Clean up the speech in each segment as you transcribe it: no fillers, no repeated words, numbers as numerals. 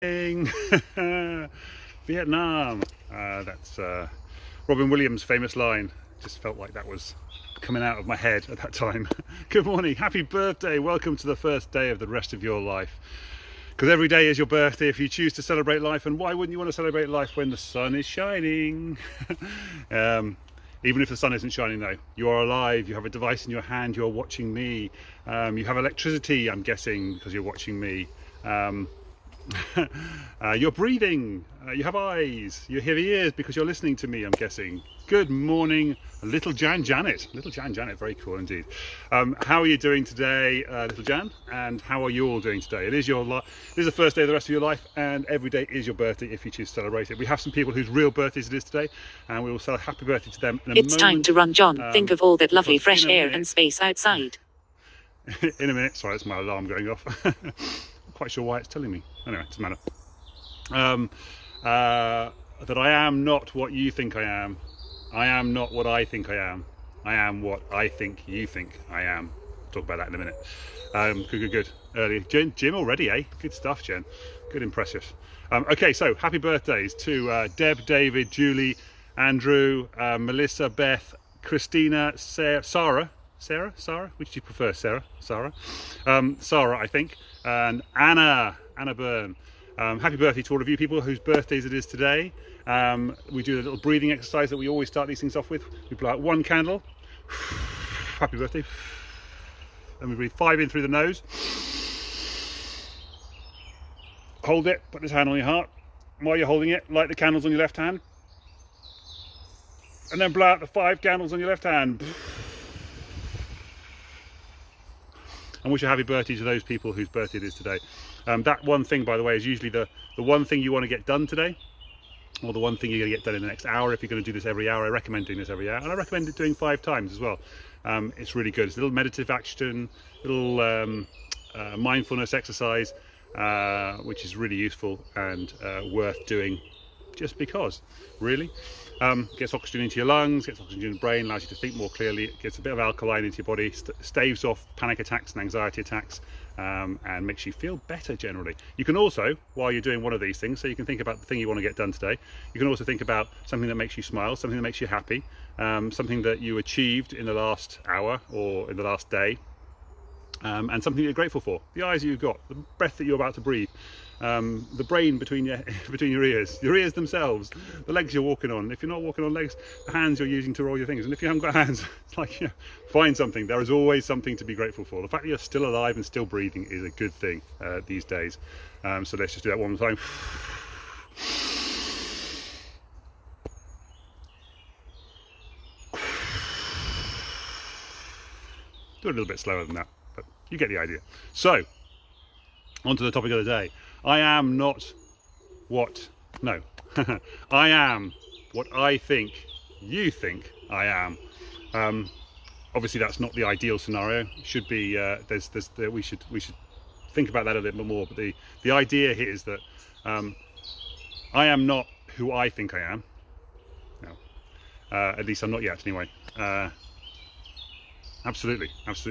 Vietnam. That's Robin Williams' famous line. Just felt like that was coming out of my head at that time. Good morning, happy birthday. Welcome to the first day of the rest of your life. Because every day is your birthday if you choose to celebrate life. And why wouldn't you want to celebrate life when the sun is shining? Even if the sun isn't shining though, you are alive, you have a device in your hand, you're watching me. You have electricity, I'm guessing, because you're watching me. You're breathing, you have eyes, you have ears because you're listening to me, I'm guessing. Good morning, little Janet. Little Janet, very cool indeed. How are you doing today, little Jan? And how are you all doing today? It is the first day of the rest of your life, and every day is your birthday if you choose to celebrate it. We have some people whose real birthdays it is today, and we will say happy birthday to them in a moment. It's time to run, John. Think of all that lovely fresh air and space outside. In a minute, sorry, that's my alarm going off. Quite sure why it's telling me. Anyway, it doesn't matter. That I am not what you think I am. I am not what I think I am. I am what I think you think I am. Talk about that in a minute. Good. Early. Jim already, eh? Good stuff, Jen. Good, impressive. Okay, so happy birthdays to Deb, David, Julie, Andrew, Melissa, Beth, Christina, Sara, which do you prefer, Sara, I think, and Anna Byrne. Happy birthday to all of you people whose birthdays it is today. We do a little breathing exercise that we always start these things off with. We blow out one candle, happy birthday, and we breathe 5 in through the nose, hold it, put this hand on your heart. While you're holding it, light the candles on your left hand, and then blow out the 5 candles on your left hand. And wish a happy birthday to those people whose birthday it is today. That one thing, by the way, is usually the one thing you want to get done today, or the one thing you're going to get done in the next hour. If you're going to do this every hour, I recommend doing this every hour, and I recommend it doing 5 times as well. It's really good. It's a little meditative action, little mindfulness exercise, which is really useful and worth doing just because, really. Gets oxygen into your lungs, gets oxygen in the brain, allows you to think more clearly, it gets a bit of alkaline into your body, staves off panic attacks and anxiety attacks, and makes you feel better generally. You can also, while you're doing one of these things, so you can think about the thing you want to get done today, you can also think about something that makes you smile, something that makes you happy, something that you achieved in the last hour or in the last day, and something you're grateful for. The eyes that you've got, the breath that you're about to breathe, the brain between your ears themselves, the legs you're walking on. If you're not walking on legs, the hands you're using to roll your things. And if you haven't got hands, it's like, find something. There is always something to be grateful for. The fact that you're still alive and still breathing is a good thing these days. So let's just do that one more time. Do it a little bit slower than that, but you get the idea. So, on to the topic of the day. I am not what... No. I am what I think you think I am. Obviously, that's not the ideal scenario. It should be... we should think about that a little bit more. But the idea here is that I am not who I think I am. No. At least I'm not yet, anyway. Absolutely. Yes,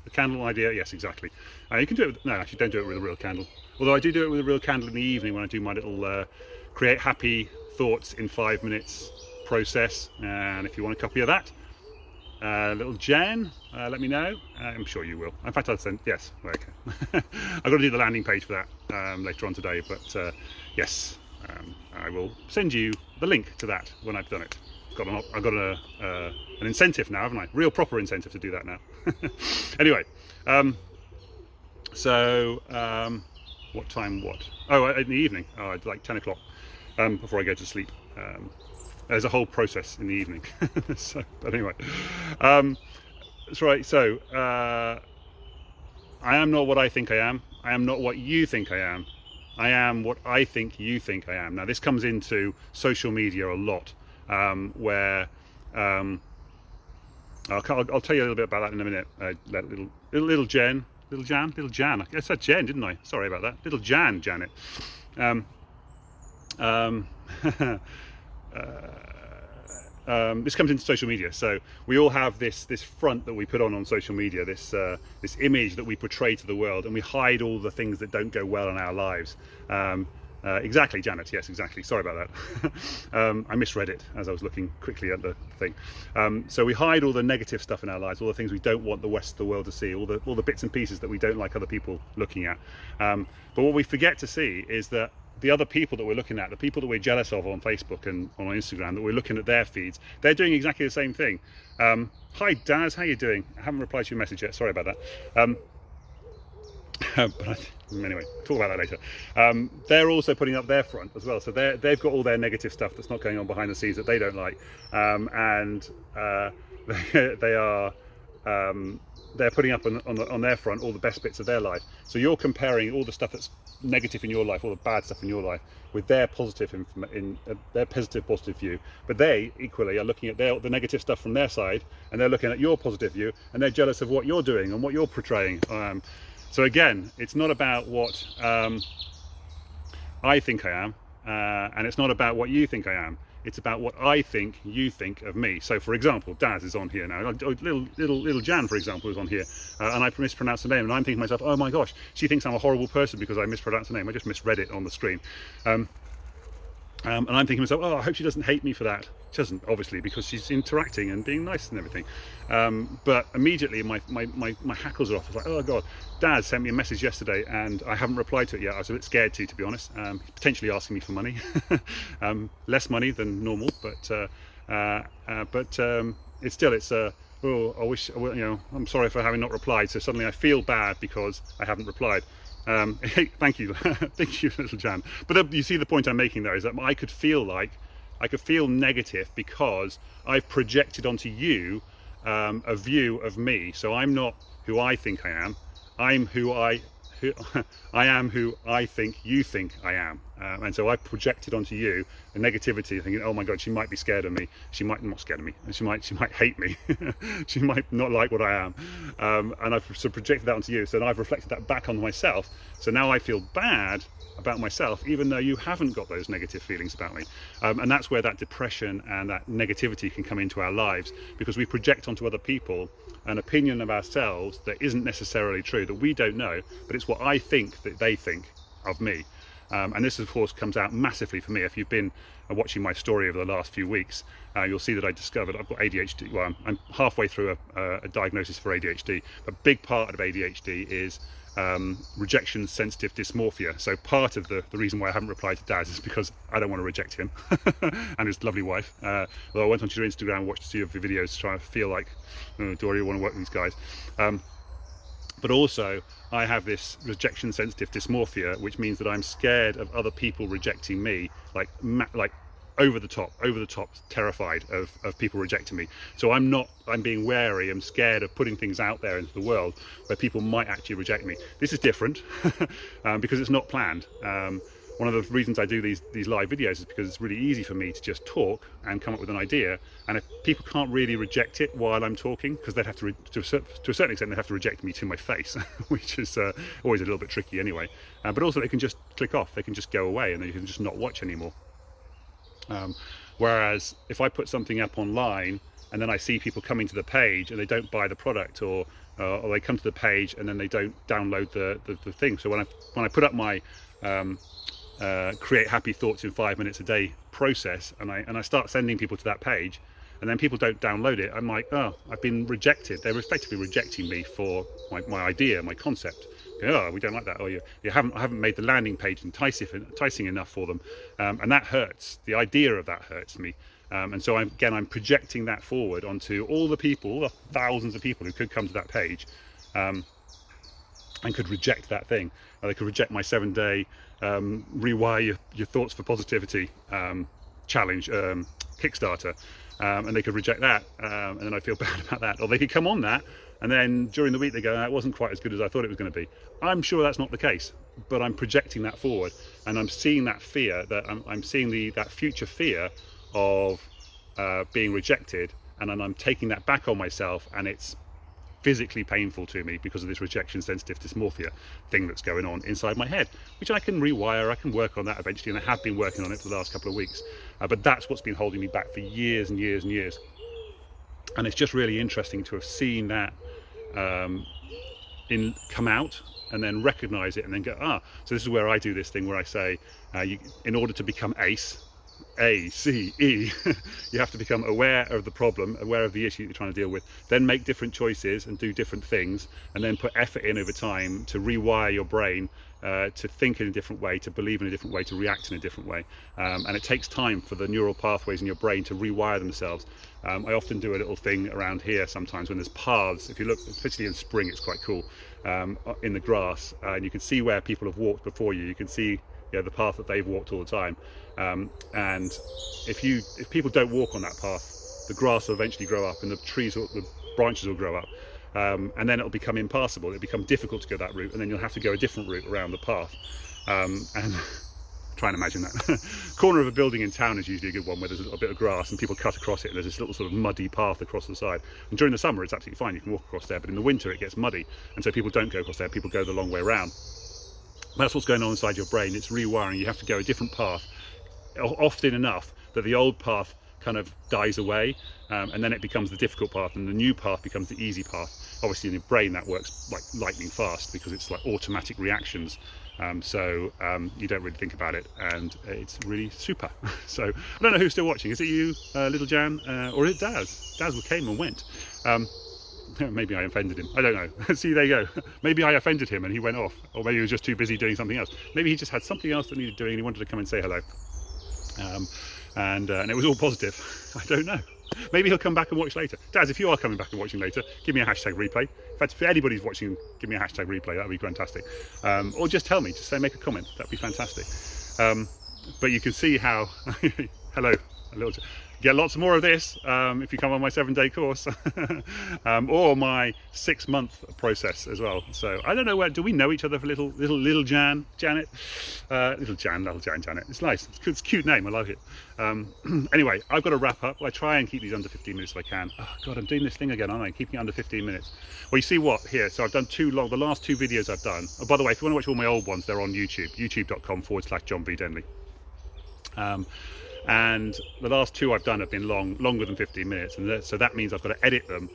the candle idea, yes, exactly. You can do it, no, actually don't do it with a real candle. Although I do it with a real candle in the evening when I do my little create happy thoughts in 5 minutes process. And if you want a copy of that, little Jan, let me know. I'm sure you will. In fact, I'll send, yes, okay. I've got to do the landing page for that later on today, but yes, I will send you the link to that when I've done it. I've got an incentive now, haven't I? Real proper incentive to do that now. Anyway, what time? Oh, in the evening. Oh, like 10 o'clock before I go to sleep. There's a whole process in the evening. So, but anyway, that's right. So, I am not what I think I am. I am not what you think I am. I am what I think you think I am. Now, this comes into social media a lot. Where I'll tell you a little bit about that in a minute. That little Jan. I said Jen, didn't I? Sorry about that. Little Janet. this comes into social media. So we all have this front that we put on social media, this image that we portray to the world, and we hide all the things that don't go well in our lives. Exactly, Janet. Yes, exactly. Sorry about that. I misread it as I was looking quickly at the thing. So we hide all the negative stuff in our lives, all the things we don't want the rest of the world to see, all the bits and pieces that we don't like other people looking at. But what we forget to see is that the other people that we're looking at, the people that we're jealous of on Facebook and on Instagram, that we're llooking at their feeds, they're doing exactly the same thing. Hi Daz, how you doing? I haven't replied to your message yet. Sorry about that. But anyway, talk about that later. They're also putting up their front as well, so they've got all their negative stuff that's not going on behind the scenes that they don't like, and they're putting up on their front all the best bits of their life. So you're comparing all the stuff that's negative in your life, all the bad stuff in your life, with their positive their positive view. But they equally are looking at the negative stuff from their side, and they're looking at your positive view, and they're jealous of what you're doing and what you're portraying. So again, it's not about what I think I am, and it's not about what you think I am. It's about what I think you think of me. So, for example, Daz is on here now. Little Jan, for example, is on here, and I mispronounced the name, and I'm thinking to myself, oh my gosh, she thinks I'm a horrible person because I mispronounced the name. I just misread it on the screen. And I'm thinking to myself, oh, I hope she doesn't hate me for that. She doesn't, obviously, because she's interacting and being nice and everything. But immediately my hackles are off. I was like, oh God, Dad sent me a message yesterday and I haven't replied to it yet. I was a bit scared to be honest. Potentially asking me for money, less money than normal, but it's oh, I wish, I'm sorry for having not replied. So suddenly I feel bad because I haven't replied. Hey, thank you, thank you, little Jan. But you see the point I'm making there is that I could feel negative because I've projected onto you a view of me. So I'm not who I think I am. I'm I am who I think you think I am. And so I projected onto you the negativity, thinking, oh my God, she might be scared of me. She might not scared of me. She might hate me. She might not like what I am. And I've sort of projected that onto you. So then I've reflected that back on myself. So now I feel bad about myself, even though you haven't got those negative feelings about me. And that's where that depression and that negativity can come into our lives, because we project onto other people an opinion of ourselves that isn't necessarily true, that we don't know, but it's what I think that they think of me. And this of course comes out massively for me. If you've been watching my story over the last few weeks, you'll see that I discovered I've got ADHD. Well, I'm halfway through a diagnosis for ADHD. A big part of ADHD is rejection sensitive dysmorphia. So part of the reason why I haven't replied to Daz is because I don't want to reject him and his lovely wife. Although I went onto your Instagram and watched a few of your videos to try and feel like, do I really want to work with these guys? But also I have this rejection sensitive dysmorphia, which means that I'm scared of other people rejecting me, like over the top, terrified of people rejecting me. So I'm being wary, I'm scared of putting things out there into the world where people might actually reject me. This is different because it's not planned. One of the reasons I do these live videos is because it's really easy for me to just talk and come up with an idea, and if people can't really reject it while I'm talking, because they'd have to a certain extent they have to reject me to my face, which is always a little bit tricky anyway. But also they can just click off, they can just go away, and then you can just not watch anymore. Whereas if I put something up online and then I see people coming to the page and they don't buy the product, or they come to the page and then they don't download the thing. So when I put up my create happy thoughts in 5 minutes a day process, and I start sending people to that page, and then people don't download it, I'm like, oh, I've been rejected. They're effectively rejecting me for my idea, my concept. Oh, we don't like that. Or I haven't made the landing page enticing enough for them, and that hurts. The idea of that hurts me, and so I'm projecting that forward onto all the people, all the thousands of people who could come to that page, and could reject that thing. They could reject my 7-day rewire your thoughts for positivity challenge Kickstarter, and they could reject that, and then I feel bad about that. Or they could come on that, and then during the week they go, that wasn't quite as good as I thought it was going to be. I'm sure that's not the case, but I'm projecting that forward, and I'm seeing that fear, that I'm seeing that future fear of being rejected, and then I'm taking that back on myself, and it's physically painful to me because of this rejection sensitive dysmorphia thing that's going on inside my head, which I can rewire. I can work on that eventually, and I have been working on it for the last couple of weeks, but that's what's been holding me back for years and years and years. And it's just really interesting to have seen that come out and then recognize it and then go, so this is where I do this thing where I say, in order to become ACE, A-C-E, you have to become aware of the problem, aware of the issue you're trying to deal with, then make different choices and do different things, and then put effort in over time to rewire your brain to think in a different way, to believe in a different way, to react in a different way. And it takes time for the neural pathways in your brain to rewire themselves. I often do a little thing around here sometimes when there's paths. If you look, especially in spring, it's quite cool, in the grass, and you can see where people have walked before you. You can see the path that they've walked all the time. And if people don't walk on that path, the grass will eventually grow up and the branches will grow up. And then it'll become impassable. It'll become difficult to go that route, and then you'll have to go a different route around the path. And try and imagine that. Corner of a building in town is usually a good one, where there's a little bit of grass and people cut across it, and there's this little sort of muddy path across the side. And during the summer, it's absolutely fine. You can walk across there, but in the winter, it gets muddy, and so people don't go across there. People go the long way around. That's what's going on inside your brain. It's rewiring. You have to go a different path, often enough that the old path kind of dies away, and then it becomes the difficult path, and the new path becomes the easy path. Obviously in your brain that works like lightning fast because it's like automatic reactions, so you don't really think about it, and it's really super. So I don't know who's still watching. Is it you, little Jan, or is it Daz? Daz came and went. Maybe I offended him, I don't know. See, there you go. Maybe I offended him and he went off, or maybe he was just too busy doing something else. Maybe he just had something else that needed doing and he wanted to come and say hello, and it was all positive. I don't know. Maybe he'll come back and watch later. Daz, if you are coming back and watching later, give me a hashtag replay. In fact, if anybody's watching, give me a hashtag replay. That would be fantastic. Or just tell me, just say, make a comment. That'd be fantastic. But you can see how hello, a little. Get lots more of this if you come on my 7-day course, or my 6-month process as well. So I don't know, where do we know each other for little Janet? Little Janet. It's nice. It's a cute name. I like it. Anyway, I've got to wrap up. I try and keep these under 15 minutes if I can. Oh God, I'm doing this thing again, aren't I? Keeping it under 15 minutes. Well, you see what here? So I've done too long. The last 2 videos I've done. Oh, by the way, if you want to watch all my old ones, they're on YouTube. YouTube.com/John B. Denley. And the last 2 I've done have been longer than 15 minutes, and so that means I've got to edit them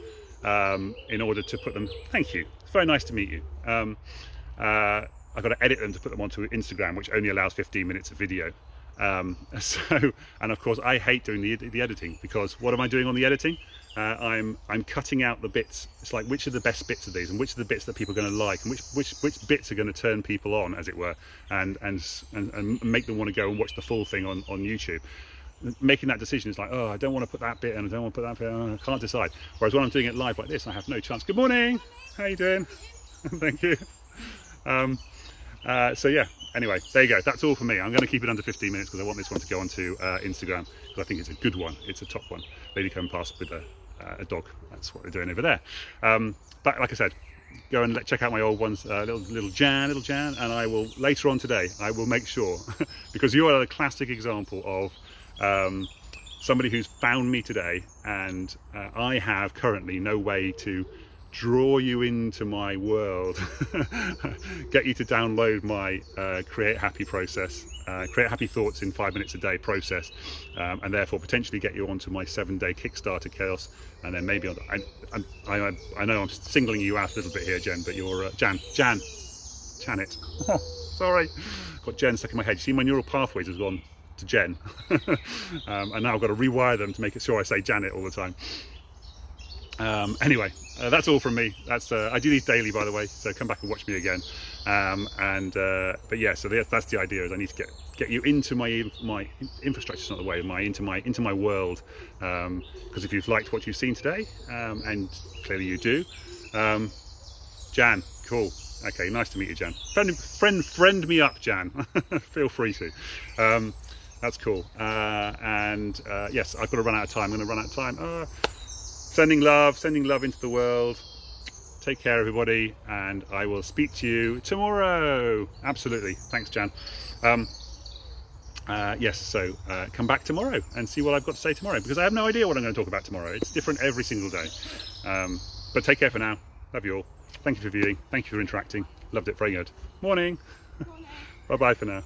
in order to put them. Thank you. It's very nice to meet you. I've got to edit them to put them onto Instagram, which only allows 15 minutes of video. And of course, I hate doing the editing, because what am I doing on the editing? I'm cutting out the bits. It's like, which are the best bits of these, and which are the bits that people are going to like, and which bits are going to turn people on, as it were, and make them want to go and watch the full thing on YouTube. Making that decision is like, oh, I don't want to put that bit and I don't want to put that bit, I can't decide. Whereas when I'm doing it live like this, I have no chance. Good morning, how you doing? Thank you. So yeah, anyway, there you go. That's all for me. I'm going to keep it under 15 minutes because I want this one to go onto Instagram, because I think it's a good one. It's a top one. Lady coming past with a dog. That's what they're doing over there. But like I said, go and check out my old ones, little Jan, and I will later on today. I will make sure, because you are a classic example of somebody who's found me today, and I have currently no way to draw you into my world, get you to download my Create Happy process, Create Happy Thoughts in 5 minutes a day process, and therefore potentially get you onto my 7-day Kickstarter chaos, and then maybe I know I'm singling you out a little bit here, Jen, but you're Janet. Sorry, got Jen stuck in my head. You see, my neural pathways has gone to Jen, and now I've got to rewire them to make it sure I say Janet all the time. Anyway, that's all from me. That's I do these daily, by the way, so come back and watch me again. But yeah, so that's the idea, is I need to get you into my infrastructure's not the way, into my world, because if you've liked what you've seen today, and clearly you do, Jan, cool. Okay, nice to meet you, Jan. Friend me up, Jan. Feel free to. That's cool. Yes, I've got to run out of time. I'm going to run out of time. Sending love into the world. Take care, everybody, and I will speak to you tomorrow. Absolutely. Thanks, Jan. Yes, so come back tomorrow and see what I've got to say tomorrow, because I have no idea what I'm going to talk about tomorrow. It's different every single day. But take care for now. Love you all. Thank you for viewing. Thank you for interacting. Loved it. Very good. Morning. Bye bye for now.